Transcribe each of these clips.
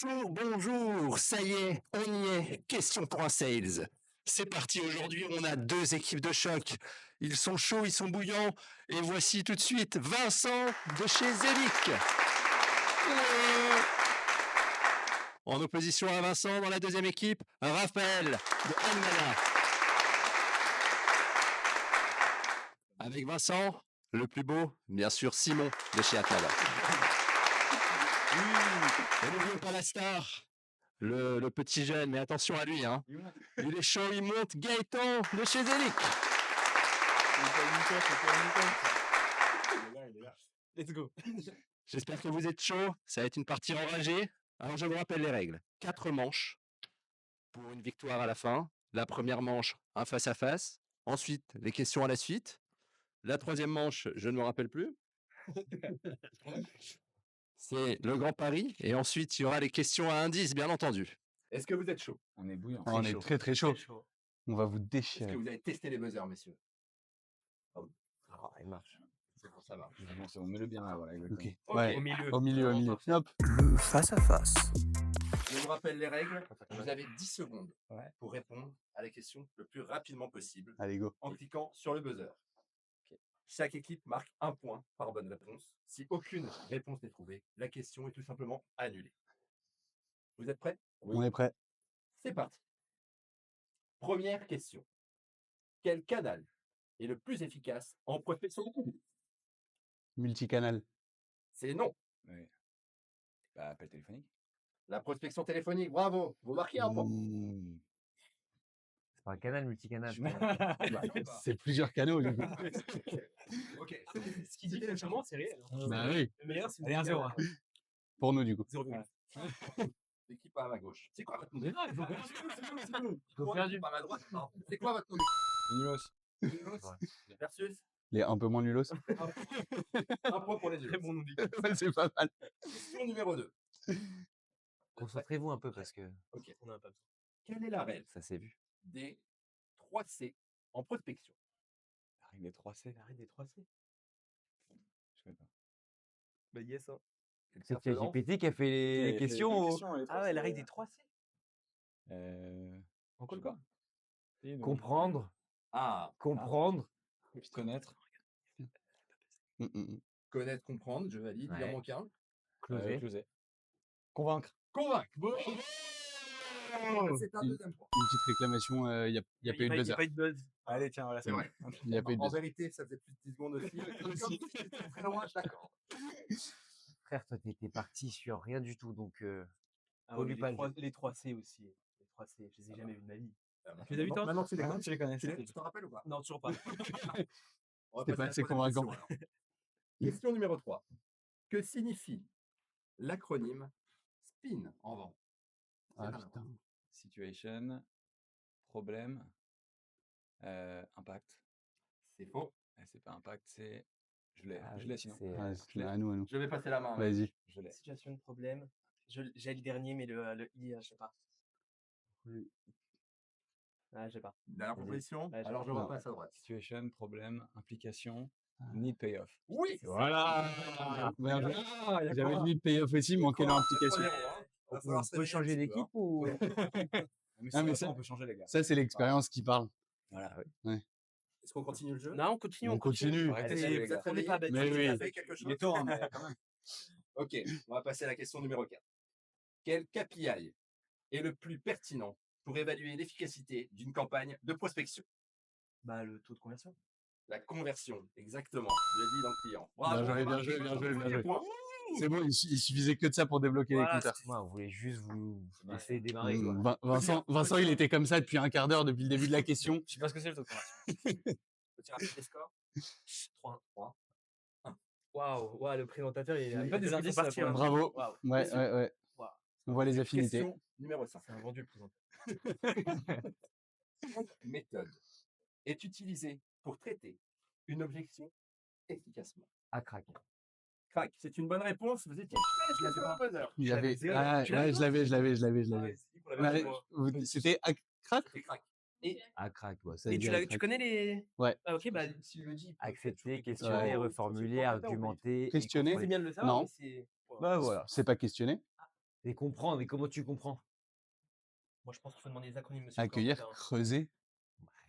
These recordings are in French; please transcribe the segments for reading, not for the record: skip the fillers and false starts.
Bonjour, bonjour, ça y est, on y est. Question pour un sales. C'est parti, aujourd'hui on a deux équipes de choc. Ils sont chauds, ils sont bouillants. Et voici tout de suite Vincent de chez Zelic. Ouais. En opposition à Vincent dans la deuxième équipe, Raphaël de Almana. Avec Vincent, le plus beau, bien sûr Simon de chez Atala. Et n'oublions pas la star, le petit jeune, mais attention à lui, hein. Il est chaud, il monte, Gaëtan de chez Zelic. Let's go. J'espère que vous êtes chaud, ça va être une partie enragée. Alors je vous rappelle les règles. 4 manches pour une victoire à la fin. La première manche, un face-à-face. Ensuite, les questions à la suite. La troisième manche, je ne me rappelle plus. C'est le grand pari. Et ensuite, il y aura les questions à indice, bien entendu. Est-ce que vous êtes chaud? On est bouillant. On est très très chaud. On va vous Est-ce que déchirer. vous avez testé les buzzers, messieurs? Ah, il marche. C'est bon, ça marche. Bon, c'est bon, mets-le bien là, voilà, exactement. Ok. Ouais. Au milieu. Au milieu. Hop. Le face-à-face. Je vous rappelle les règles. Vous avez 10 secondes Ouais. pour répondre à la question le plus rapidement possible Allez, go. en cliquant sur le buzzer. Chaque équipe marque un point par bonne réponse. Si aucune réponse n'est trouvée, la question est tout simplement annulée. Vous êtes prêts? On est prêt. C'est parti. Première question. Quel canal est le plus efficace en prospection? Multicanal. C'est non. Ouais. Bah, appel téléphonique. La prospection téléphonique, bravo. Vous marquez un point. Mmh. C'est pas un canal, multicanal. C'est plusieurs canaux. du coup. Ok. Ce qu'il dit finalement, c'est réel. Bah oui. Le meilleur, c'est Allez, 1-0. Pour nous, du coup. 0,8. L'équipe à ma gauche. C'est quoi votre nom? Faut faire du- À ma droite. Non. C'est quoi votre nom? Nulos. Versus Les un peu moins nulos. un point pour les deux. Très bon nom dit. Ouais, c'est pas mal. Question numéro 2. Concentrez-vous un peu parce que Ok. On a pas besoin. Quelle est la règle ça s'est vu. des 3C en prospection? La règle des 3C. Arrête des 3C. Je connais pas. Bah yes. Hein. C'est ChatGPT qui a fait les questions. Ah ouais, la règle des 3C. Encore quoi? Comprendre, Ah, comprendre. Connaître. connaître, comprendre, je valide. Il en Ouais. manque un. Closer. Closer. Convaincre. Convaincre. Bon. C'est un Une- deuxième point. Une petite réclamation, il n'y a pas eu de Il buzzer. n'y a pas eu de buzz. Allez, tiens, voilà, C'est vrai. Il n'y a pas eu de En buzzer. vérité, ça faisait plus de 10 secondes aussi. Comme si c'était très loin, d'accord. Frère, toi, t'étais parti sur rien du tout. Donc, Ah Oublie ouais, pas le jeu. les 3C aussi. Les 3C, je les ai jamais vus de ma vie. Tu les as vus, toi? Maintenant, tu les connais. Tu les connais. Tu t'en rappelles ou pas? Non, toujours pas. On va C'était passer pas à la assez troisième convaincant. question, alors. Question numéro 3. Que signifie l'acronyme SPIN en vente? Ah C'est un putain. Situation. Problème. Impact. C'est faux. C'est pas impact, c'est. Je l'ai. ah Je oui, l'ai sinon. c'est, Ouais, Je l'ai. à nous, à nous. Je vais passer la main. Vas-y. Je l'ai. Situation de problème. J'ai le dernier, mais le I, je sais pas. Ah, je sais pas. Dernière proposition. Ouais, Alors, je Non. repasse à droite. Situation, problème, implication, need payoff. Oui. Voilà. Bien joué. Ah, il y a J'avais quoi? dit le payoff aussi, manquait leur implication. Va falloir on se peut réveiller un changer petit peu, d'équipe ou Mais, Ah, mais mais ça- ça, on peut changer, les gars. Ça, c'est l'expérience qui parle. Voilà. Est-ce qu'on continue le jeu? Non, on continue. On continue. Arrêtez Allez, ça, les vous gars. êtes- on n'est pas bêtes. Mais Tu oui. as fait quelque Il chose? est tôt, hein, mais quand même. Ok, on va passer à la question numéro 4. Quel KPI est le plus pertinent pour évaluer l'efficacité d'une campagne de prospection? Bah, le taux de conversion. La conversion, exactement. Je l'ai dit dans le client. Bravo, Bien joué, Marc, bien joué, bien joué, bien premier joué. point. C'est bon, il suffisait que de ça pour débloquer Voilà, les compteurs. Moi, on voulait juste vous Ouais. laisser démarrer. Quoi. Vincent, il était comme ça depuis un quart d'heure depuis le début de la question. Je sais pas ce que c'est le taux de conversion. Petit rappel des scores. 3. Waouh, le présentateur, il Même a pas des il faut indices, partir. là, pour Bravo. Waouh. Ouais. Waouh. On voit les affinités. Question numéro 5. C'est un vendu le présentateur. Quelle méthode est utilisée pour traiter une objection efficacement? À crack. Crac, c'est une bonne réponse. Vous étiez presque l'avais sur pas. le buzzer. Il y avait. zéro. Ah, Tu ouais, l'avais je l'avais. Ouais, Ouais, c'était à crack. C'était crac. À crack, ouais, ça Et veut tu, dire à tu crack. connais les. Ouais. Ah, ok, bah. S'il le dit. Accepter, questionner, reformuler, argumenter. et Questionner. C'est contrôler. bien de le savoir. Non. Mais c'est. Bah voilà, c'est pas questionné. Et comprendre, mais comment tu comprends? Moi, je pense qu'il faut demander les acronymes, monsieur le Accueillir, présentateur. creuser,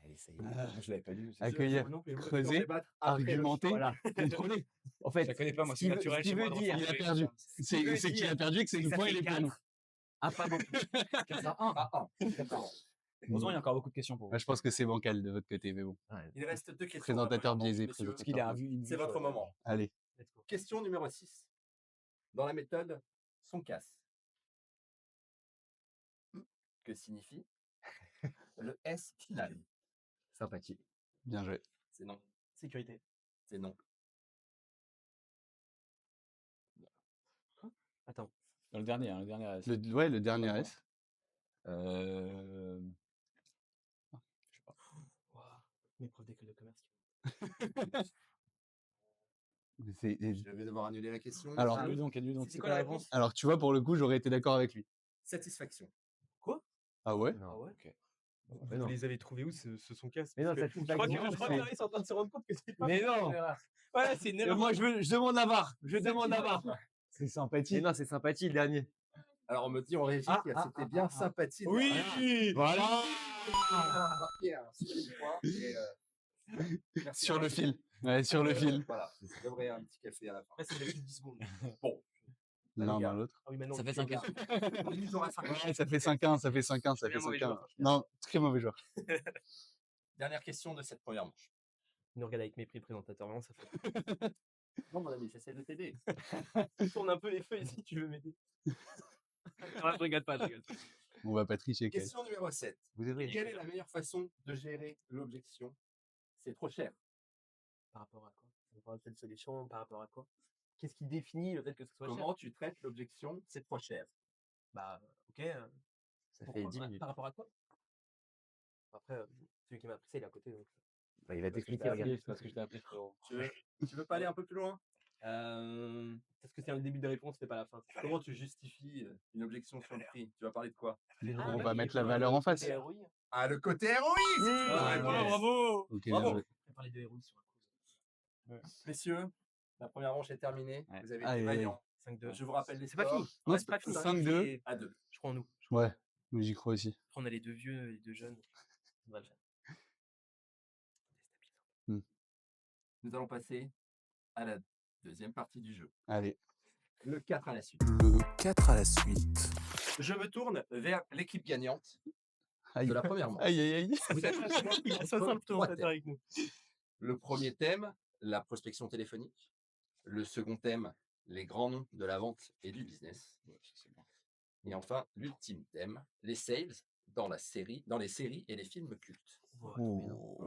Allez, ça y est. Je l'avais pas lu. accueillir, non plus, moi, je vais creuser, débattre après le argumenter, Voilà. contrôler. En Je fait, la connais pas, moi, ce c'est qui veut- naturel ce qui chez moi veut de dire- Il a retrouver perdu. ça. C'est qu'il a perdu et que c'est le point, il est plus à nous. Ah, pardon. 4-1. Heureusement, il y a encore beaucoup de questions pour vous. Moi, je pense que c'est bancal de votre côté, mais bon. Il reste 2 questions. Présentateur là, pour le moment, biaisé, messieurs. Parce qu'il a présentateur biaisé. une C'est votre moment. Allez. Let's go. Question numéro 6. Dans la méthode son casse. Que signifie le S final? Sympathie. Bien joué. C'est non. Sécurité. C'est non. Attends. Dans le dernier, hein, le dernier reste. Le dernier S. Ouah, mes profs d'école de commerce. C'est- Je vais devoir annuler la question. Alors, Dis donc, dis donc. C'est quoi la réponse? Alors, tu vois, pour le coup, j'aurais été d'accord avec lui. Satisfaction. Ah ouais? Non. Ah ouais? Mais non. Vous les avez trouvés où ce son casse? Mais non, Parce que ça te je crois fait que pas Thierry est en train de se rendre compte que c'est pas Mais non. Voilà, c'est une erreur. Moi, je demande la barre. Je demande la barre. C'est Mais sympathique. non, c'est sympathie, le dernier. Alors on me dit en régie que c'était bien sympathique. Oui. Voilà. Marqué un super point. Merci Sur à le la fil. Ouais, sur le fil. Voilà, je devrais un petit café à la fin. Après, c'est depuis 10 secondes. Bon, L'un les gars. dans l'autre. Ah oui, maintenant. Ça fait tu 5 regardes. Ils aura 5 Ouais, ça fait 5-1, ça fait 5-1, ça C'est fait un mauvais 5-1. joueur. Non, très mauvais joueur. Dernière question de cette première manche. Il nous regarde avec mépris, le présentateur. Vraiment, ça fait. Non, mon ami, j'essaie de t'aider. Tourne un peu les feuilles si tu veux m'aider. Non, je rigole pas, je rigole pas. On va pas tricher. Kyle. Question numéro 7. Vous devriez. Quelle est la meilleure façon de gérer l'objection? C'est trop cher. Par rapport à quoi? Par rapport à quelle solution? Par rapport à quoi? Qu'est-ce qui définit le fait que ce soit cher? Comment tu traites l'objection? C'est trop cher. Bah, ok. Ça pourquoi? fait 10 minutes. Par rapport à quoi? Après, celui qui m'a appris ça, il est à côté. Donc... Bah, il va t'expliquer, regarde. C'est parce que je t'ai appris, frérot. Tu veux pas aller un peu plus loin? Parce que c'est le début de réponse, c'est pas la fin. Comment tu justifies une objection sur le prix? Tu vas parler de quoi? On va mettre la valeur en face. ROI. Ah, le côté ROI! c'est une bonne Ah, réponse. ouais. Bravo! Ok, Bravo. bien joué. On va parler de ROI sur la cause. Messieurs, la première manche est terminée. Ouais. Vous avez Aïe, été aïe, aïe. vaillants. 5-2. Je vous rappelle les C'est pas scores. fini. Non, Ouais, c'est pas fini. 5-2. À 2. Je crois en nous. Ouais, mais j'y crois aussi. Après, on a les deux vieux et les deux jeunes. On va le faire. Nous allons passer à la deuxième partie du jeu. Allez. Le 4 à la suite. Le 4 à la suite. Je me tourne vers l'équipe gagnante Aïe. de la première manche. Aïe, aïe, aïe. Vous êtes prêts? Il a 60 Trois tours thèmes. avec nous. Le premier thème, la prospection téléphonique. Le second thème, les grands noms de la vente et du business. Et enfin, l'ultime thème, les sales dans les séries et les films cultes. Oh.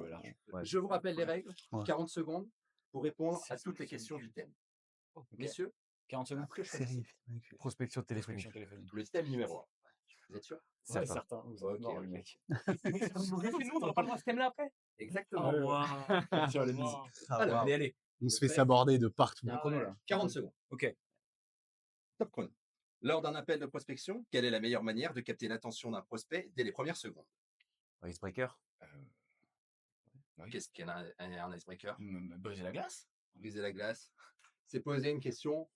Ouais. Je vous rappelle les règles. Ouais. 40 secondes pour répondre à toutes les questions du thème. Messieurs, 40 secondes. après Série. Prospection téléphonique. Prospection téléphonique. le thème numéro 1. Vous êtes sûr? Ouais, Certain. certain. Vous êtes Ok, mort, ok. le mec. Nous, on n'aura pas le droit à ce thème-là après. Exactement. Sur la mise. Alors, allez. On se fait saborder de partout. Il y a un chrono là. 40 secondes. Ok. Top chrono. Lors d'un appel de prospection, quelle est la meilleure manière de capter l'attention d'un prospect dès les premières secondes? Icebreaker. Oui. Qu'est-ce qu'est un icebreaker? Briser la glace. Briser la glace. C'est poser une question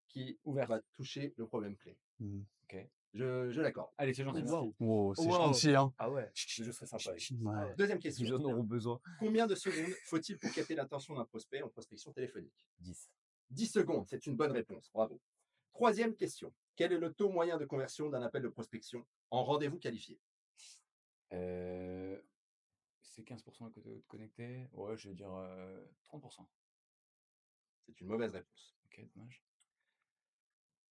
qui Ouverte. va toucher le problème clé. Mhm. Ok. Je l'accorde. Allez, c'est gentil. Waouh. Wow, c'est Wow. gentil, hein. Ah ouais. Je serai sympa. Ouais. Deuxième Ils question. en auront besoin. Combien de secondes faut-il pour capter l'attention d'un prospect en prospection téléphonique? 10. 10 secondes, c'est une bonne réponse. Bravo. Troisième question. Quel est le taux moyen de conversion d'un appel de prospection en rendez-vous qualifié? C'est 15% de connecté. Ouais, je vais dire 30%. C'est une mauvaise réponse. Ok, dommage.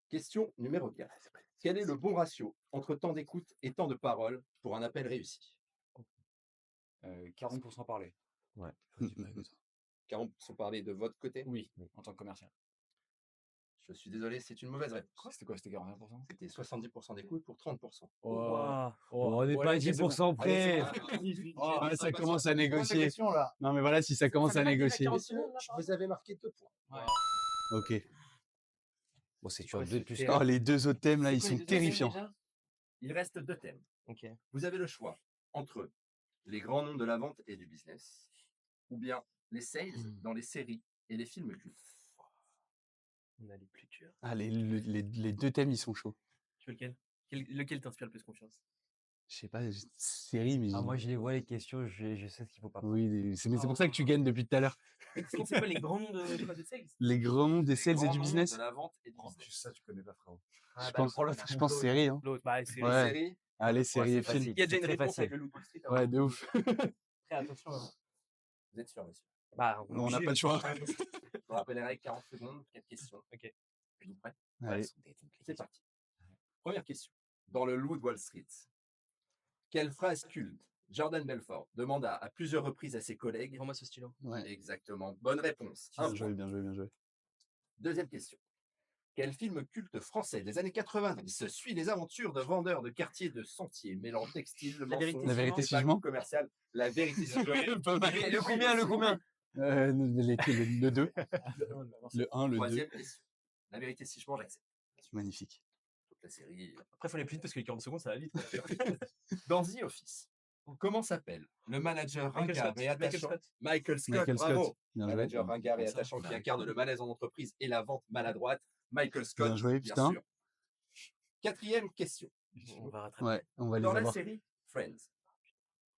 Question numéro 4. Quel est le bon ratio entre temps d'écoute et temps de parole pour un appel réussi? 40% parlé. Ouais. 40% parlé de votre côté? Oui, en tant que commercial. Je suis désolé, c'est une mauvaise réponse. C'était quoi? C'était 41%? C'était 70% d'écoute pour 30%. Waouh. On n'est pas à 10% près. Ah, ça commence à Pose la négocier. question là. Non, mais voilà, si ça commence à négocier. Messieurs, vous avez marqué 2 points. Ok. Bon, c'est toujours 2 de plus. Oh, les deux autres thèmes là, ils sont terrifiants. Il reste 2 thèmes. Ok. Vous avez le choix entre les grands noms de la vente et du business ou bien les sales dans les séries et les films cultes. On a les plus durs. Ah, les deux thèmes, ils sont chauds. Lequel? Lequel t'inspire le plus confiance? Je sais pas, série, mais Ah, moi, je les vois, les questions, je sais ce qu'il faut pas prendre. oui, mais c'est pour ça que tu gagnes depuis tout à l'heure. C'est quoi les grands noms de sales? Les grands noms des Les sales et grands du noms business. de la vente et du Oh, business. ça, tu connais pas, frérot. Je pense série, hein. L'autre, bah, c'est Ouais. Série, Allez, série c'est et film. facile. Il y a déjà c'est une très réponse facile. avec le Loup de Wall Street. Ouais, de ouf. Très attention. Hein. vous êtes sûr, monsieur? Bah, On n'a obligé, pas le choix. Je vous rappelle les règles, 40 secondes, 4 questions. Ok. Êtes-vous prêts? Allez. C'est parti. Première question. Dans le Loup de Wall Street, quelle phrase culte Jordan Belfort demanda à plusieurs reprises à ses collègues? Rends-moi ce stylo. Ouais. Exactement. Bonne réponse. Un Bien joué, point. bien joué, bien joué. Deuxième question. Quel film culte français des années 90 suit les aventures de vendeurs de quartier de Sentier, mêlant textile, La vérité, mensonges, La vérité, et si je bagues mens. commerciales? La vérité, si je mens. Pas mal. Le combien, le combien? Le 2, le 1, le 2. Troisième question. La vérité, si je mens, j'accepte. Magnifique. Toute la série. Après, il faut aller plus vite parce que les 40 secondes, ça va vite. Dans The Office, comment s'appelle le manager Michael ringard Scott. et attachant? Michael Scott. Michael Scott, Michael bravo. Scott. Bien joué. Manager ringard et Ça, attachant qui ouais. incarne le malaise en entreprise et la vente maladroite. Michael Scott, Bien joué, bien putain. sûr. Quatrième question. On va rattraper. Ouais, on va les Dans la avoir. série Friends,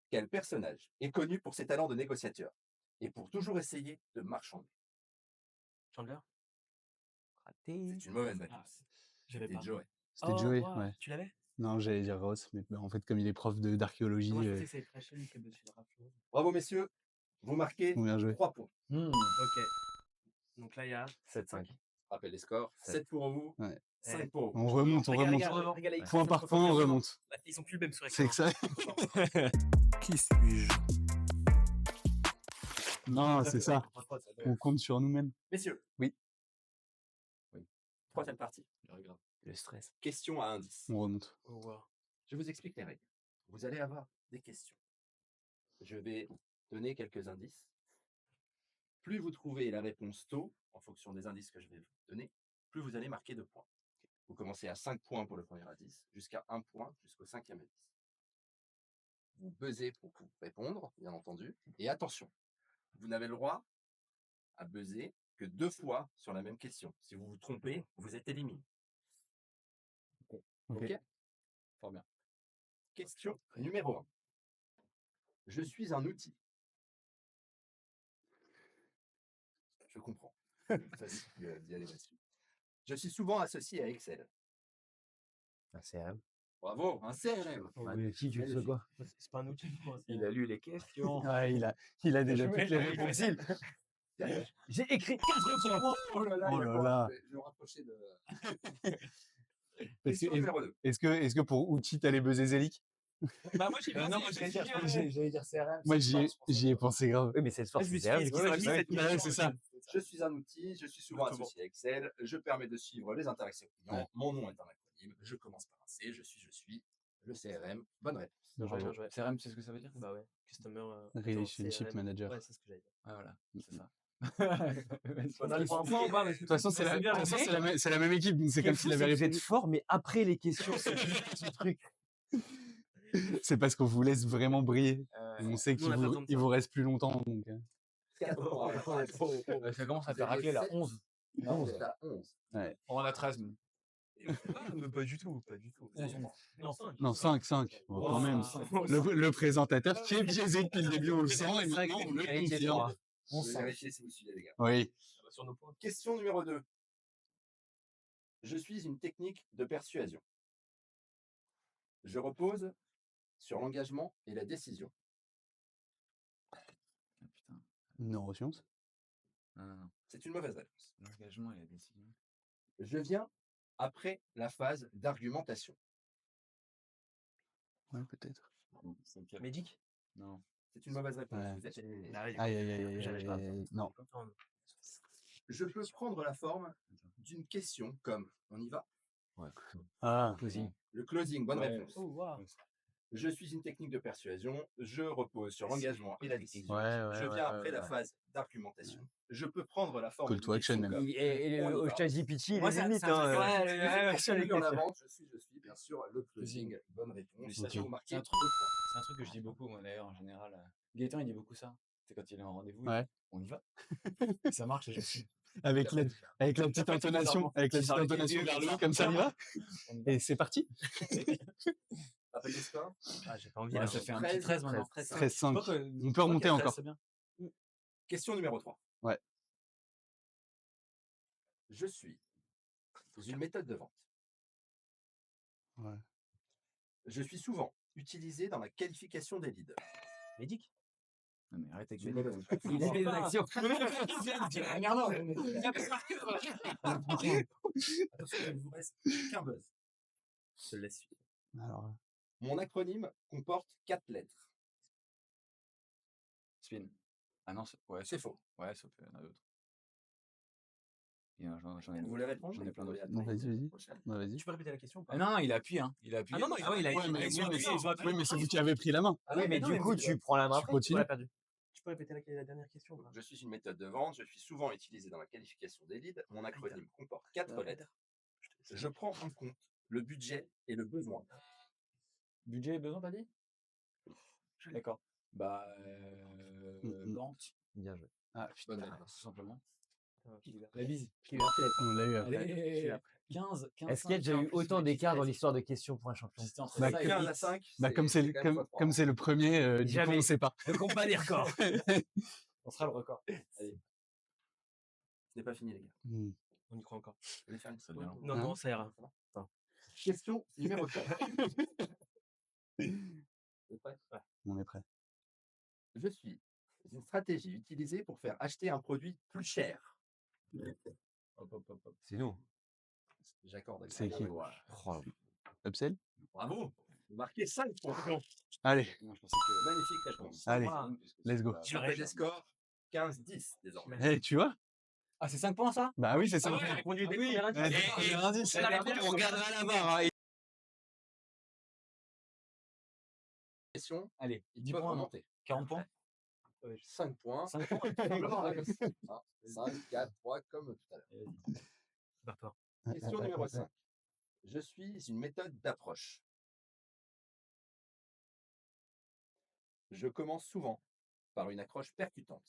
quel personnage est connu pour ses talents de négociateur et pour toujours essayer de marchander? Chandler? Raté. C'est une mauvaise réponse. J'avais C'était pas. Joey. C'était Oh, Joey, wow. ouais. Tu l'avais? Non, j'allais dire Ross, mais en fait, comme il est prof d'archéologie, Moi, je pensais que ça allait être Rachel qui avait dessus le rap. Bravo, messieurs. Vous marquez bien joué. 3 points. Ok. Donc là, il y a 7-5. Rappel les scores. Sept. 7 pour vous, Ouais. 5 pour vous. On remonte, on remonte. Regarde, Point par point, on remonte. Ils sont plus le même sur C'est écran. que ça. Qui suis-je? Non, c'est ça. On compte sur nous-mêmes. Messieurs. Oui. Troisième partie. Le stress. Question à indice. On remonte. Oh, wow. Je vous explique les règles. Vous allez avoir des questions. Je vais donner quelques indices. Plus vous trouvez la réponse tôt, en fonction des indices que je vais vous donner, plus vous allez marquer de points. Vous commencez à 5 points pour le premier indice, jusqu'à 1 point jusqu'au 5e indice. Vous buzzez pour répondre, bien entendu. Et attention, vous n'avez le droit à buzzer que 2 fois sur la même question. Si vous vous trompez, vous êtes éliminé. Ok. Fort bien. Question numéro 1. Je suis un outil. Je comprends. Facile d'y aller là-dessus. Je suis souvent associé à Excel. Un CRM. Bravo, un CRM. Un outil, tu fais quoi? C'est pas un outil. Il a lu les questions. Ouais, il a déjà toutes les réponses. J'ai écrit 4 réponses. Oh là là, Oh là là. Je vais me rapprocher de. Parce Question que- numéro 2. Est-ce que pour outil, t'allais buzzer Zélic? Bah, moi, j'ai pas Non, moi, j'allais dire CRM. Moi, j'y ai pensé grave. Oui, mais c'est le sport, Je me c'est suis dit, CRM. est-ce qu'ils auraient mis cette Ouais, question c'est ça. Je suis un outil, je suis souvent Exactement. associé à Excel, je permets de suivre les interactions clients, Ouais. mon nom est un acronyme, je commence par un C, je suis, le CRM, bonne réponse. Bien joué. CRM, c'est ce que ça veut dire? Bah ouais. Customer. Relationship CRM. Manager. Ouais, c'est ce que j'allais dire. Ah, voilà, c'est ça. On a le point ou pas? De toute façon, c'est la même équipe, donc c'est comme s'il avait Vous êtes répété. fort, mais après les questions, c'est ce truc. C'est parce qu'on vous laisse vraiment briller. On sait Nous, on a pas besoin de qu'il ça. vous reste plus longtemps. Donc, 4 points. Ça commence à faire racler là. 11. Non, vous êtes à 11. On a 13. nous. Mais pas du tout, pas du tout. Non, 5. non, 5. Bon, quand même. Le présentateur qui est biaisé depuis le début, on le sent, et maintenant on le confirme. Je vais vérifier si vous suivez les gars. Oui. Sur nos points. Question numéro 2. Je suis une technique de persuasion. Je repose sur l'engagement et la décision. Ah, putain. Neurosciences. Non. C'est une mauvaise réponse. L'engagement et la décision. Je viens après la phase d'argumentation. Ouais, peut-être. Médic? Non. C'est une mauvaise réponse. Ouais. Vous êtes éliminé. Aïe. Non. Je peux prendre la forme d'une question comme, on y va, Ah. Closing. le closing, bonne Ouais. réponse. Oh, wow. Je suis une technique de persuasion, je repose sur l'engagement et la décision. Ouais, Je viens après la phase d'argumentation. Je peux prendre la forme Call to action, même. Et On y le va. ChatGPT, il Moi, est ça- limite. ça- hein, ouais, sur les Je suis en questions. avant, je suis, bien sûr, le closing, bonne réponse. Ok. Vous marquez C'est un 2 truc. points. C'est un truc que je dis beaucoup, moi, d'ailleurs, en général. Gaëtan, il dit beaucoup ça. C'est quand il est en rendez-vous. Ouais. On y va. Ça marche, je suis. Avec la petite intonation, vers le haut, comme ça, on y va. Et c'est parti. Rappelle les scores. Ah, j'ai pas envie. Ouais, là. ça fait un petit 13 maintenant. 13-5. Je crois que- On peut remonter je crois qu'il y a encore. 13, c'est bien. Question numéro 3. Ouais. Je suis une méthode de vente. Ouais. Je suis souvent utilisé dans la qualification des leads. Médic. Non, mais arrête avec Une les mauvaise Il a des actions. Attention, il ne vous reste qu'un buzz. Je te laisse suivre. Alors, Mon acronyme comporte 4 lettres. Spin. Ah non, ouais, C'est faux. Ouais, sauf qu'il y en a d'autres. Et, j'en ai Vous voulez répondre? J'en ai plein d'autres. non, vas-y. Ouais, vas-y. Tu peux répéter la question ou pas? Ah non, il appuie, hein. Il appuie. Ah non, non, ouais, il a Ouais, mais, ils ont appuyé, ils ont appuyé. oui, mais c'est vous qui avez pris la main. Ah Oui, mais non, du coup, tu prends la main Tu après. continues. On l'a perdu. Tu peux répéter la dernière question ou pas? Je suis une méthode de vente. Je suis souvent utilisé dans la qualification des leads. Mon acronyme comporte 4 lettres. Je prends en compte le budget et le besoin. Budget et besoin, t'as dit? D'accord. Bah, banque. Bien joué. Ah, Bonne putain, réponse. Tout simplement. La bise. on l'a eu après. Allez, 15, 15. Est-ce qu'il y a déjà eu autant d'écart dans l'histoire de questions pour un champion? C'était entre Bah, ça et 15 à huit. 5. Bah, comme c'est le premier, du coup, Jamais. on sait pas. Ne compte pas les records. On sera le record. Ce n'est pas fini, les gars. On y croit encore. Vous voulez faire une Ça devient long. Non, Hein? non, ça ira. Question numéro 4. Vous êtes prêts? Ouais. On est prêt. Je suis une stratégie utilisée pour faire acheter un produit plus cher. Hop, hop, hop, hop. C'est nous. J'accorde. C'est qui? Oh, Upsell? Bravo. Vous marquez 5 points. Allez, Non, je pensais que. Magnifique réponse. allez, Voilà. let's go. Je rappelle les scores. 15-10 désormais. Eh, tu vois? Ah, c'est 5 points, ça? Bah oui, c'est ça. On conduit des premiers indices. Premier indice. On regardera la barre. Hein. Question. Allez, Ils 10 peuvent points, non? remonter. 40 points? 5 points. 5 points? 5, 4, 3 comme tout à l'heure. D'accord. Question numéro 5. Je suis une méthode d'approche. Je commence souvent par une accroche percutante.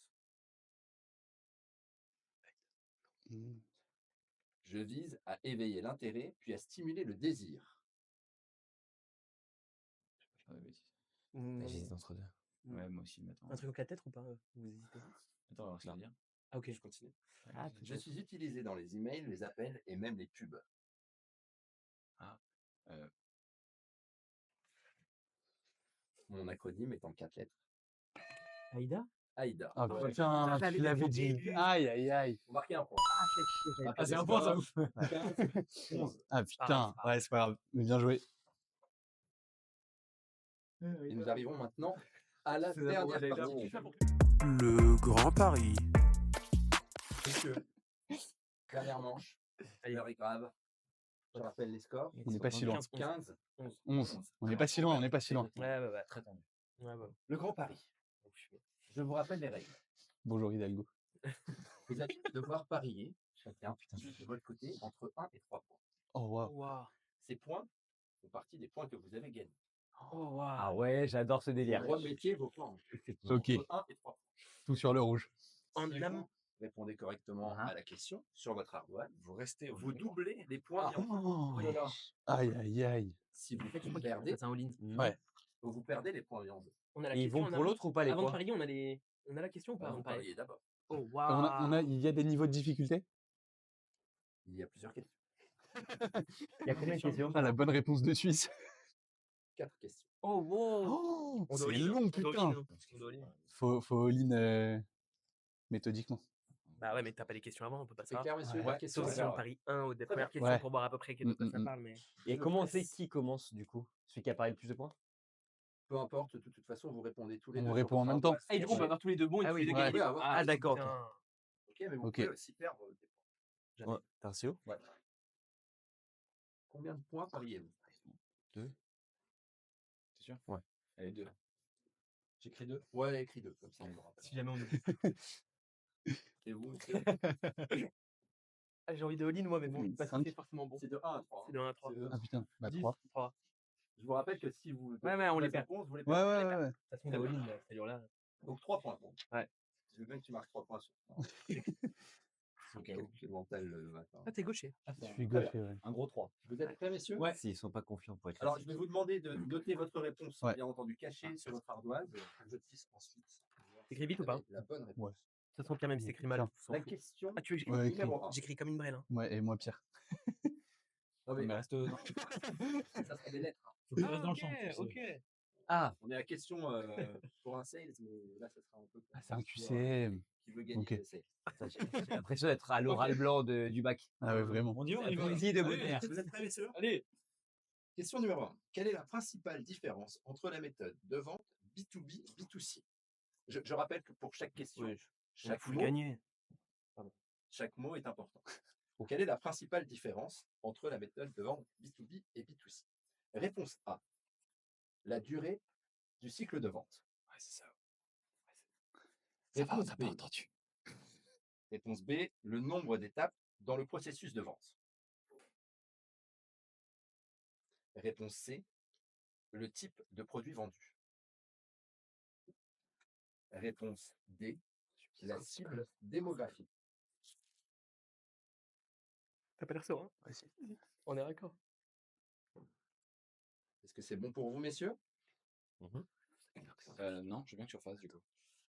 Je vise à éveiller l'intérêt puis à stimuler le désir. Ah, ouais, bêtise. J'hésite entre deux. Ouais, moi aussi, mais attends. Un truc aux 4 lettres ou pas? Vous hésitez? Attends, on va voir ce qu'il va dire. Ah, ok. Je continue. Ah, Je suis utilisé dans les emails, les appels et même les pubs. Mon acronyme est en 4 lettres. Aïda? AIDA. Ah Ouais. putain, je l'avais tu l'avais depuis le dit. début. Aïe, aïe, aïe. Vous marquez un point. Ah, c'est un point, ça ouf. 11. Ah putain, ouais, c'est pas grave. Mais bien joué. Et nous arrivons maintenant à la C'est d'abord dernière AIDA. partie. Le Grand Paris. Messieurs, dernière manche. L'heure est grave. Je rappelle les scores. On n'est pas si loin. 15. 11. On n'est pas si loin, on n'est pas si loin. Ouais. Très tendu. Ouais. Le Grand Paris. Je vous rappelle les règles. Bonjour Hidalgo. Vous allez devoir parier chacun de votre côté entre 1 et 3 points. Oh waouh. Waouh. Ces points font partie des points que vous avez gagnés. Oh, waouh. Ah ouais, j'adore ce délire. Vous remettiez vos points. Ok. Entre 1 et 3 points. Tout sur le rouge. En Si âme. vous répondez correctement à la question sur votre ardoise, Vous restez. vous doublez les points. Oh, Oh là là. aïe, aïe, aïe. Si vous perdez, C'est un all-in. Ouais. vous perdez les points en jeu. On a la Et ils question vont en pour amont. l'autre ou pas les Avant de points? parier, on a la question ou pas avant Vous de parier? pariez d'abord. Oh, waouh. Il y a des niveaux de difficulté? Il y a plusieurs questions. Il y a combien de questions? Ah, la bonne réponse de Suisse. 4 questions. Oh, wow. Oh, On doit c'est all-in, long, on doit putain. all-in, on doit all-in. Faut all-in méthodiquement. Bah ouais, mais t'as pas les questions avant, on peut pas C'est savoir. clair, messieurs, Ouais. la question Sauf est si on claire. parie un ou des Très bien. premières questions Ouais. pour voir à peu près de quoi ça parle. Mais... Et Je comment presse. c'est qui commence du coup? Celui qui a parlé le plus de points? Peu importe, de toute façon, vous répondez tous les On deux. répond sur en votre même temps. ardoise. Ah, et du coup, on va avoir tous les deux bons et Ah tous oui, les deux ouais. gagner des Ouais, points. avoir- Ah, d'accord. putain. Ok, mais vous Ok. pouvez aussi perdre des points. Jamais. Tarcio? Combien de points pariez-vous? 2. C'est sûr? Ouais. Allez, 2. J'écris 2. Ouais, écris 2, comme ça on me rappelle. Si jamais on oublie. Et vous, monsieur? Ah, j'ai envie de all-in, moi, mais bon, pas si Cinq. c'est forcément bon. C'est de 1 à 3. C'est de 1 à 3. Ah putain, bah 10, 3. 3. Je vous rappelle que si vous Ouais, on les perd. réponses, vous les Ouais, perdez. ouais, ouais. De toute façon, on est all-in, là, c'est dur là. Donc 3 points. Ouais. veux bien que tu marques 3 points sur Au cas où. calcul mental le matin. Ah, t'es gaucher. Ah, Je c'est suis Très bien. gaucher, ouais. un gros 3. Vous êtes prêts, messieurs? Ouais. S'ils sont pas confiants pour être Alors, classiques. je vais vous demander de noter votre réponse, Ouais. bien entendu, cachée sur votre ardoise, pour que je puisse ensuite voir T'écris si vite vous ou pas avez la bonne réponse. Ouais. De toute façon, Pierre, même si t'écris mal, Tiens. on s'en La fout. question Ah, tu écris Ouais, écrit. numéro 1. J'écris comme une brêle. Hein. Ouais, et moi, Pierre. Non, Mais mais reste. Non. ça sera des lettres. hein. Faut que tu restes dans le champ. tu sais. ok. Ah, On est à la question pour un sales, mais là, ça sera un peu pour Ah, c'est un un QCM. qui veut gagner Ok. le sales. ça, j'ai l'impression d'être à l'oral blanc du bac. Ah ouais, vraiment. On y va, on y va. Poésie de Allez, Baudelaire. Vous êtes prêts, messieurs? Allez. Question numéro 1. Quelle est la principale différence entre la méthode de vente B2B et B2C? Je rappelle que pour chaque question, Oui, chaque faut le mot, gagner. chaque mot est important. Quelle est la principale différence entre la méthode de vente B2B et B2C? Réponse A. La durée du cycle de vente. Ouais, c'est ça. Réponse B. entendu. Réponse B. Le nombre d'étapes dans le processus de vente. Réponse C. Le type de produit vendu. Réponse D. La cible démographique. T'as pas l'air serein. On est d'accord. Est-ce que c'est bon pour vous, messieurs? Non, je veux bien que tu refasses du coup.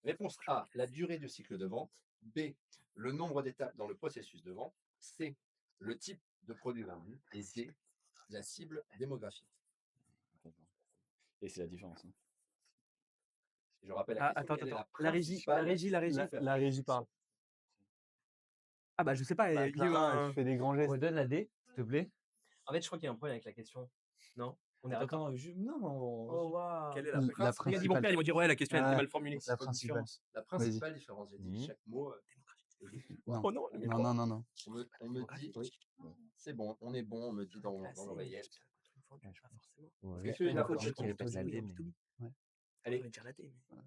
Réponse A, la durée du cycle de vente. B, le nombre d'étapes dans le processus de vente. C, le type de produit vendu. Et D, la cible démographique. Et c'est la différence. Hein. Je rappelle Ah, la question. attends. Quelle est La régie. principale La régie parle. Ah bah je sais pas. Bah, il y a eu Clara, un- tu fais des grands gestes. Redonne la D, s'il te plaît. En fait, je crois qu'il y a un problème avec la question. Non? On est d'accord. Attends, non, Oh waouh. Quelle est La la Il y a dit mon principale. père, ils vont dire ouais, la question elle était Ah, mal formulée. La principale. La principale différence, j'ai dit Mhm. chaque mot. Non. Oh non, Non, non, non, non. On me dit, c'est bon, on est bon, on me dit dans l'oreillette. Pas forcément. Ouais. Est-ce que la Faut faute juste qu'ils de répètent la D. mais- Allez, on va dire la D. Mais...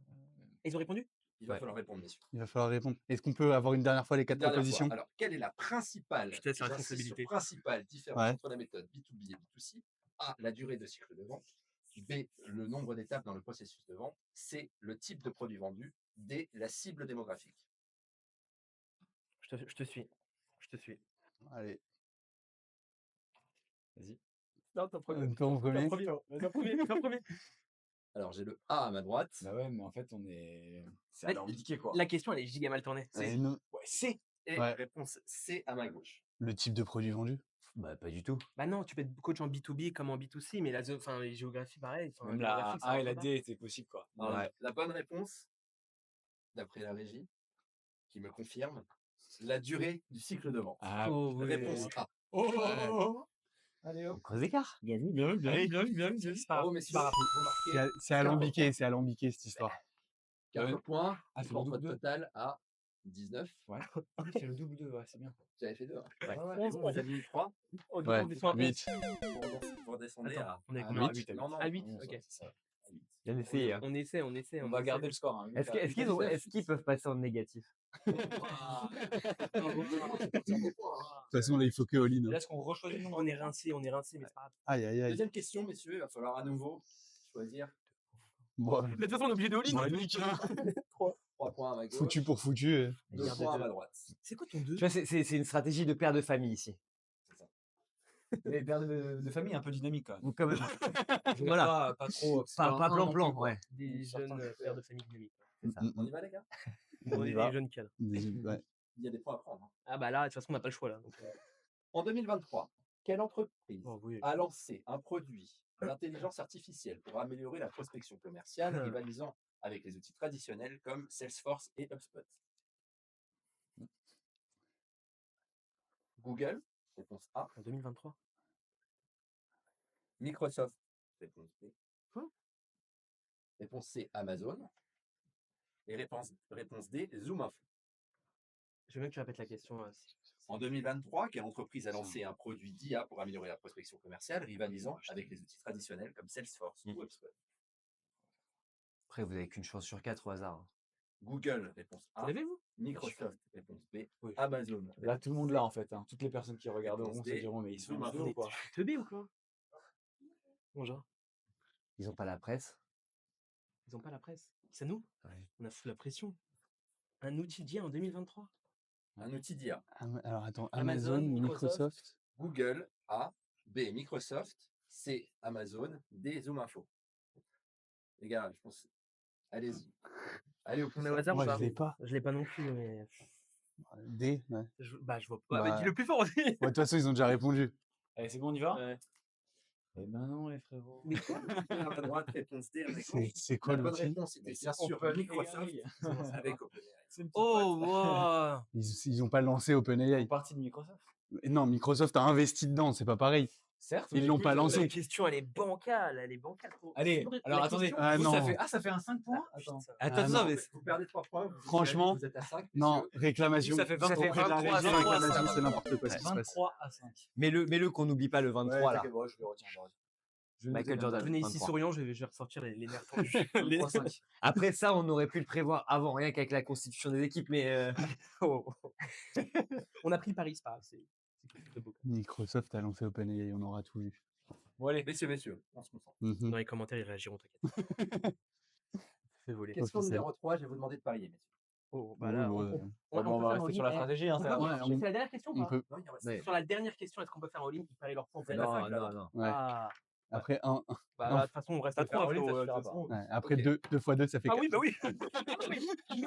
Et ils ont répondu? Il va falloir répondre, messieurs. Il va falloir répondre. Est-ce qu'on peut avoir une dernière fois les 4 Dernière fois. propositions? Alors, quelle est la principale, Je te laisse la j'insiste sur responsabilité. principale différence Ouais. entre la méthode B2B et B2C? A, la durée de cycle de vente. B, le nombre d'étapes dans le processus de vente. C, le type de produit vendu. D, la cible démographique. Je te suis. Je te suis. Allez. Vas-y. Non, t'es en premier. Toi en premier. T'es en premier. Alors, j'ai le A à ma droite. Bah ouais, mais en fait, on est. C'est Mais alambiqué quoi. La question, elle est giga mal tournée. Et non, Ouais, C. Et Ouais. réponse C à ma gauche. le type de produit vendu. Bah, pas du tout. Bah non, tu peux être coach en B2B comme en B2C, mais les géographies, pareil. Enfin, Même la géographique, ça A et marche la pas. D étaient possibles quoi. Alors, Ouais. la bonne réponse, d'après la régie, qui me confirme, la durée du cycle de vente. Ah, Oh, oui. Réponse A. allez hop. Gros écart. Bien vu, bien vu, bien vu, bien vu, bien vu, bien vu. Bravo, messieurs. Remarquez C'est alambiqué, c'est alambiqué cette histoire. 4 Ouais. points. Ah, qui c'est porte le votre double. total à 19. Ouais. C'est le double 2, ouais, c'est bien. Vous avez fait 2. Ouais. Vous avez mis 3. On Ouais, descend à 8. Vous redescendez Attends, à. on est à combien? 8. Non, non, À 8, non, ok. c'est ça. À 8. Bien essayé. Hein. On essaie. On va garder le score. Hein. Est-ce qu'ils peuvent passer en négatif? De toute façon, là, il faut que all-in. Là, est-ce qu'on rechoisit le nom? On est rincé, mais c'est pas grave. Aïe, aïe, aïe. Deuxième question, messieurs, il va falloir à nouveau choisir Bon, De toute façon, on est obligé de all-in. bon, nique, hein. 3 points à ma gauche. Foutu pour foutu. 2 Garde points à deux. ma droite. C'est quoi ton 2? Tu vois, c'est une stratégie de père de famille ici. C'est ça. Les pères de famille un peu dynamique quand même. Ou comme... Voilà. Pas trop. pas plan-plan, ouais. Des jeunes pères de famille dynamiques. C'est ça. On y va, les gars? On y est va. des jeunes cadres. Ouais. Il y a des points à prendre. Hein. Ah bah là, de toute façon, on n'a pas le choix là. Donc, En 2023, quelle entreprise oh, oui. a lancé un produit d'intelligence artificielle pour améliorer la prospection commerciale, rivalisant avec les outils traditionnels comme Salesforce et HubSpot? Google, réponse A. En 2023. Microsoft, réponse B. Quoi? Réponse C, Amazon. Et réponse D, ZoomInfo. Je veux bien que tu répètes la question. En 2023, quelle entreprise a lancé un produit d'IA pour améliorer la prospection commerciale, rivalisant avec les outils traditionnels comme Salesforce ou HubSpot? Après, vous avez qu'une chance sur 4 au hasard. Google, réponse Vous A. l'avez, vous? Microsoft, réponse B. Oui. Amazon. Là, tout le monde là en fait. Hein. Toutes les personnes qui regarderont Réponse se D, diront mais ils sont Zoom deux ou quoi? Teubé ou quoi? Bonjour. Ils ont pas la presse. Ils ont pas la presse. C'est nous? Ouais. On a foutu la pression. Un outil d'IA en 2023? Un outil d'IA. Alors attends, Amazon, Amazon, Microsoft. Microsoft. Google, A. B. Microsoft. C. Amazon. D. Zoom Info. Les gars, je pense. Allez-y. Allez au plus On est au simple. hasard ou Moi, je pas? l'ai pas. Je l'ai pas non plus, mais D, ouais. je vois pas. Ouais, Bah, dis le plus fort aussi. ouais, de toute façon, ils ont déjà répondu. Allez, c'est bon, on y va? Ouais. Eh ben non, les frérots. Mais quoi à la droite, réponse D à la gauche. C'est quoi La bonne l'outil? réponse était bien sûr OpenAI. Microsoft avec OpenAI. C'est une petite Oh, boîte. wow. Ils ont pas lancé Ils OpenAI. font partie de Microsoft. Non, Microsoft a investi dedans, c'est pas pareil. Certes. Ils mais l'ont écoute, pas La lancé. question, elle est bancale. Gros. Allez, La alors attendez. question- Ah Vous, non. ça fait un 5 points? Attends. Ah non, mais Vous perdez 3 points. Vous Franchement, vous êtes à 5. Non, réclamation. Ça fait Auprès de la 23 à régie, 23 à réclamation, 5. c'est n'importe quoi ce qui se passe. 23 à 5. Mets-le qu'on n'oublie pas le 23 là. Je le retiens. Michael Jordan. Venez ici 23. souriant, je vais ressortir les nerfs tendus. 23-5. Après ça, on aurait pu le prévoir avant, rien qu'avec la constitution des équipes, mais On a pris le pari, c'est pas grave, c'est quelque chose de beau. Microsoft a lancé OpenAI, on aura tout vu. Bon, allez. Messieurs, on se concentre. Mhm. Dans les commentaires, ils réagiront, t'inquiète. Fais voler. Question Officiel. numéro 3, je vais vous demander de parier, messieurs. Oh, Ouais, là, ouais, Bon, on va rester sur la stratégie. Hein, ça va. Ouais, C'est la dernière question ou on pas peut. Non, il en reste Ouais. Sur la dernière question, est-ce qu'on peut faire en ligne qui parie leur point non, non. Ouais. Ah, Après, un, bah Non. là, de toute façon, on reste à 3. ouais. Après Ok. 2 fois 2, ça fait Ah 4. oui, bah oui.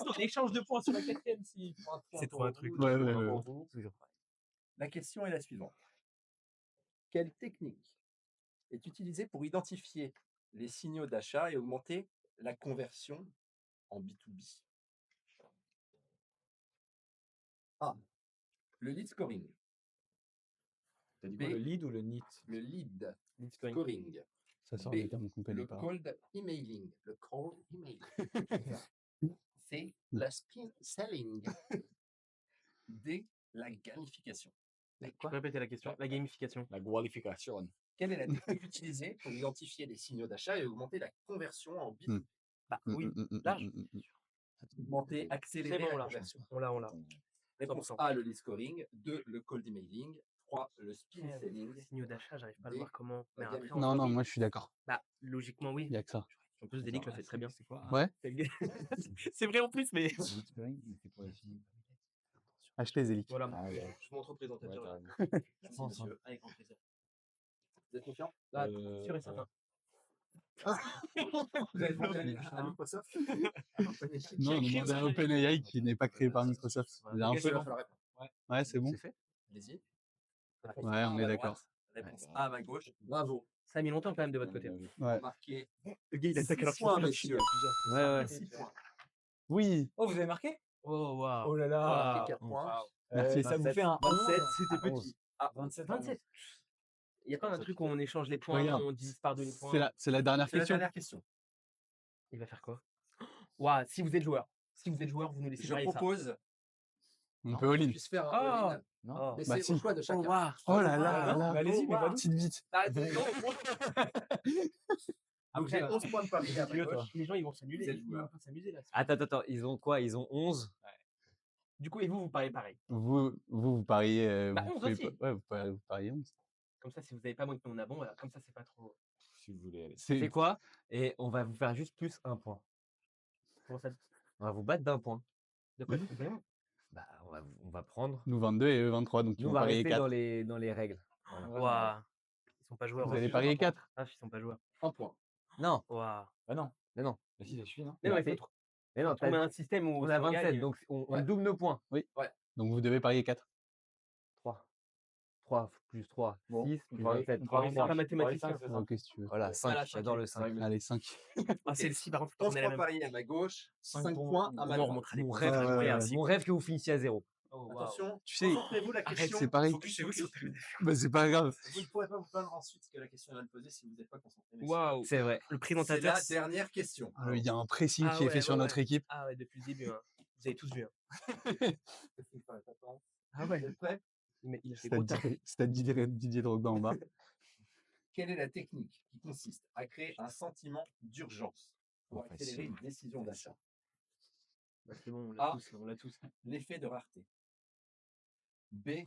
On échange de points sur la quatrième si. C'est trop un truc. Ouais, ouais, ouais. La question est la suivante. Quelle technique est utilisée pour identifier les signaux d'achat et augmenter la conversion en B2B? A. Le lead scoring. T'as dit B. quoi, le lead ou le NIT? Le lead Scoring. scoring. Ça sort B, des termes qu'on connaît Le pas. cold emailing. Le cold emailing. C. La spin selling. D. La gamification. Tu peux répéter la question? La gamification. La qualification. Quelle est la technique utilisée pour identifier les signaux d'achat et augmenter la conversion en B2B? Bah oui, large. Augmenter, accélérer C'est bon, la là. conversion. On l'a. Réponse 100%. A, le lead scoring. 2, le cold emailing. 3, le spin selling. Signaux d'achat, j'arrive pas à le D. voir comment. Mais La après, gamification. Non, non, moi je suis d'accord. Bah, logiquement, oui. Il y a que ça. En plus, Delic le fait très bien. C'est quoi? Ouais. C'est vrai en plus, mais. Achetez Zélic. Voilà, Ah, ouais. je montre au présentateur. Ouais, là. t'as raison. Merci, monsieur. Avec grand plaisir. Vous êtes confiant? Ah, sûr et certain. Vous avez demandé à Microsoft? Non, demandez à OpenAI qui n'est pas créé par Microsoft. Il y a un Ok, peu. il va falloir répondre. Ouais, c'est bon. C'est fait. Allez-y. Ouais, on est d'accord. Réponse A à ma gauche. Bravo. Ça a mis longtemps quand même de votre côté. Ouais. Marqué Le gars, il attaque 6 alors points, qu'il messieurs. Ouais. 6 points. Oui. Oh, vous avez marqué? Oh, waouh. Oh là Marqué là. 4 points. Merci. Ça vous fait un 27, 11. c'était Ah, petit. Ah, 27. 27. Il y a pas un truc où on échange les points, Regarde, on divise par deux les points. C'est la dernière c'est la question. dernière question. Il va faire quoi? Waouh, si vous êtes joueur. Si vous êtes joueur, vous nous laissez Je parier ça. propose On peut all-in. qu'on puisse faire un Ah. all-in, Non. Oh. mais Bah c'est si. au choix de chacun. waouh. Oh là Ah, là non, là. mais allez-y, mais pas nous. Petite bite. Ah, non. Donc j'ai 11 points de paris à ma Dis-le, toi. gauche. Les gens, ils vont s'amuser. Vous êtes Ils vont joueur. pas s'amuser là. Attends, ils ont quoi? Ils ont 11. Du coup, et vous pariez pareil. Vous pariez. Bah, vous 11 pouvez aussi. pas- Ouais, vous pariez 11. Comme ça, si vous n'avez pas moins que nous on a bon, voilà, comme ça, c'est pas trop. Si vous voulez aller. C'est quoi? Et on va vous faire juste plus un point. Comment ça? On va vous battre d'un point. De quoi vraiment? Bah, on va prendre. Nous 22 et eux 23, donc ils Nous, on vont va parier rester 4. dans les règles. Voilà. Waouh. Ils sont pas joueurs. Vous hein. allez parier 4. Ah, ils sont pas joueurs. 1 point. Non, Waouh. Bah non. mais non. Bah si, ça suffit, non? Mais non, Ouais, il c'est- faut Mais non, trouver un système où on a si 27, gagne- donc on Ouais. double nos points. Donc vous devez parier 4. 3. 3 plus 3, Bon, 6 on plus parie- 27, on 3, parie C'est 5. pas mathématicien. On parie 5, c'est ça. Ok, si tu veux. Voilà, 5. Voilà, J'adore le 5. Allez, 5. Ah, c'est le si, par contre, faut 11 qu'on ait la points de même. paris à ma gauche, 5 5 points à ma On droite. remontera les Mon points. rêve, Ouais, ouais, ouais. mon rêve que vous finissiez à 0. Oh, waouh. Attention, Tu sais, concentrez-vous, la Arrête, question. c'est pareil. Focus sur tes- Bah, c'est pas grave. Vous ne pourrez pas vous plaindre ensuite que la question vient de poser si vous n'êtes pas concentré. messieurs. Waouh. C'est vrai. Le C'est présentateur. la dernière question. Il y a un pressing Ah qui est ouais, fait sur ouais, notre ouais. équipe. Ah ouais, depuis le début. Hein. Vous avez tous vu. Hein. Ah ouais. Vous êtes prêts? Il a fait gros taf. C'est à Didier Drogba en bas. Quelle est la technique qui consiste à créer un sentiment d'urgence pour Oh, accélérer une décision d'achat? Bah, c'est bon, Ah. on l'a tous. L'effet de rareté. B.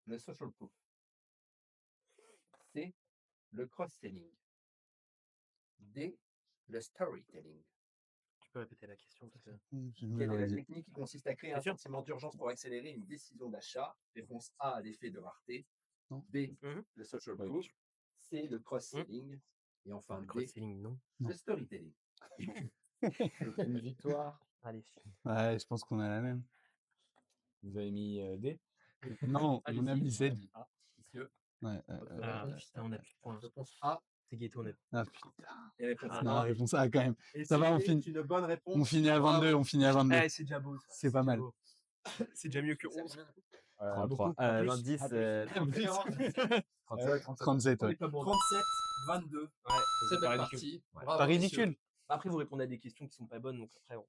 Le social proof. C. Le cross-selling. D. Le storytelling. Tu peux répéter la question parce que... Quelle est la technique qui consiste à créer un Bien sûr. sentiment d'urgence pour accélérer une décision d'achat? Réponse A, l'effet de rareté. Non. B, Mhm. le social Oui. proof. C, le cross-selling. Et enfin, Le D, cross-selling, non. le storytelling. Une victoire. Allez. Ouais, je pense qu'on a la même. Vous avez mis D. Non, on a Allez-y. mis Z. Messieurs, Ouais, votre Ah, réponse. putain, on a plus de points. Réponse A C'est ghetto, on a... Ah putain. et réponse Ah, B. Non, réponse A quand même. Et Ça va, on c'était finit. une bonne réponse. On finit à 22, on finit à 22. Eh, c'est déjà beau, ça. C'est pas déjà mal. beau. C'est déjà mieux que Ça 11. fait Beaucoup. Beaucoup. En plus, L'indice, Ah, 37, On ouais. est pas bon. 37, 22. Ouais, Très c'est belle pas partie. ridicule. Bravo, Pas messieurs. ridicule. Après, vous répondez à des questions qui sont pas bonnes, donc après, on...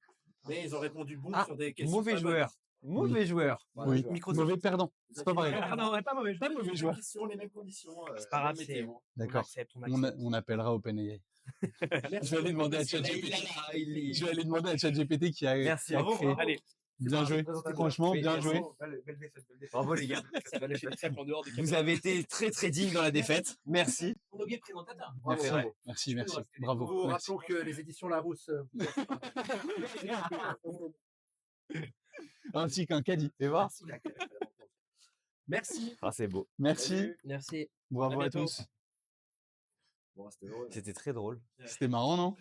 Mais ils ont répondu bon Ah, sur des questions. mauvais pas bonnes. joueur. Mauvais joueur. Voilà, Oui. joueur. Mauvais perdant. C'est pas pareil. Ah non, on est pas mauvais. Pas mauvais Les joueur. mêmes questions, les mêmes conditions. C'est pas grave, même c'est... météo. On D'accord. accepte, on On, accepte. on appellera OpenAI. Merci Je vais aller demander à beaucoup, ChatGPT. il est- Je vais aller demander à ChatGPT qui a Merci. qui a Bravo, créé. bravo. Allez, Bien joué. Franchement, bien joué. belle défaite, belle défaite. Bravo les gars. Ça va, les sacs en dehors des Vous avez été très très digne dans la défaite. Merci. Monologué présentateur. Merci, Bravo. merci, merci. Nous Bravo. vous Merci. rappelons que les éditions Larousse Ainsi qu'un caddie. Tu vois? Merci. Ah, c'est beau. Merci. Merci. Bravo À à bientôt. tous. Bon, c'était heureux. C'était très drôle. C'était marrant, non?